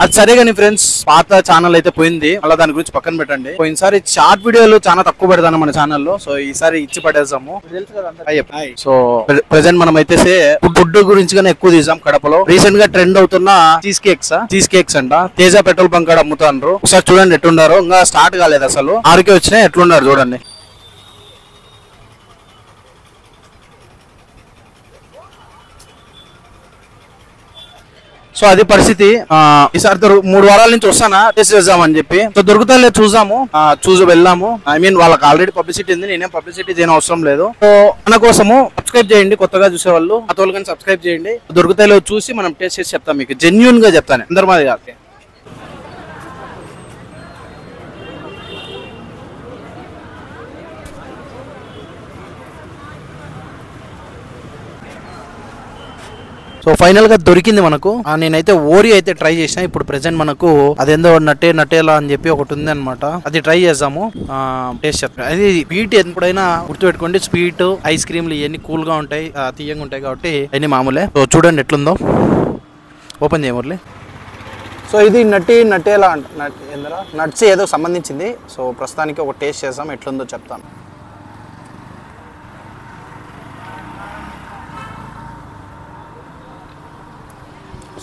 అది సరే కానీ ఫ్రెండ్స్, పాత ఛానల్ అయితే పోయింది, అలా దాని గురించి పక్కన పెట్టండి. పోయినసారి షార్ట్ వీడియోలు చాలా తక్కువ పెడతాను మన ఛానల్లో, సో ఈసారి ఇచ్చి పడేసాము. సో ప్రెసెంట్ మనం అయితే ఫుడ్ గురించి గానే ఎక్కువ తీసాం. కడపలో రీసెంట్ గా ట్రెండ్ అవుతున్న చీజ్ కేక్స్ అంట తేజ పెట్రోల్ బంక్ కాడ అమ్ముతారు. ఒకసారి చూడండి ఎట్లున్నారు, ఇంకా స్టార్ట్ కాలేదు అసలు, 6కే వచ్చినాయి. ఎట్లున్నారు చూడండి. సో అది పరిస్థితి. ఈసారి 3 వారాల నుంచి వస్తానా టేస్ట్ చేద్దామని చెప్పి. సో దొరుకుతా లేదు చూసాము, వెళ్ళాము. ఐ మీన్ వాళ్ళకి ఆల్రెడీ పబ్లిసిటీ ఉంది, నేనేం పబ్లిసిటీ చేయని అవసరం లేదు. సో మన కోసము సబ్స్క్రైబ్ చేయండి, కొత్తగా చూసేవాళ్ళు అతోళ్ళు కానీ సబ్స్క్రైబ్ చేయండి. దొరుకుతాయి లేదు చూసి మనం టేస్ట్ చేసి చెప్తాం మీకు, జెన్యూన్ గా చెప్తాను, అందరి మాది కాదు. సో ఫైనల్ గా దొరికింది మనకు. నేనైతే ఓరి అయితే ట్రై చేసిన. ఇప్పుడు ప్రెసెంట్ మనకు అదేందో నట్టేలా అని చెప్పి ఒకటి ఉంది అనమాట, అది ట్రై చేద్దాము. టేస్ట్ చెప్తాను. అది స్వీట్ ఎప్పుడైనా గుర్తుపెట్టుకోండి, స్వీట్ ఐస్ క్రీమ్లు ఇవన్నీ కూల్ గా ఉంటాయి, తీయంగా ఉంటాయి కాబట్టి అన్ని మామూలే. సో చూడండి ఎట్లుందో, ఓపెన్ చేయమర్లే. సో ఇది నట్టేలా నట్స్ ఏదో సంబంధించింది. సో ప్రస్తుతానికి ఒక టేస్ట్ చేద్దాం, ఎట్లుందో చెప్తాను.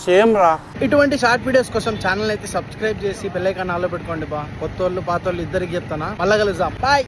సేమ్ రా. ఇటువంటి షార్ట్ వీడియోస్ కోసం ఛానల్ అయితే సబ్స్క్రైబ్ చేసి బెల్ ఐకాన్ ఆన్లో పెట్టుకోండి బా. కొత్త వాళ్ళు పాత వాళ్ళు ఇద్దరికి చెప్తానా. మళ్ళా కలుద్దాం, బాయ్.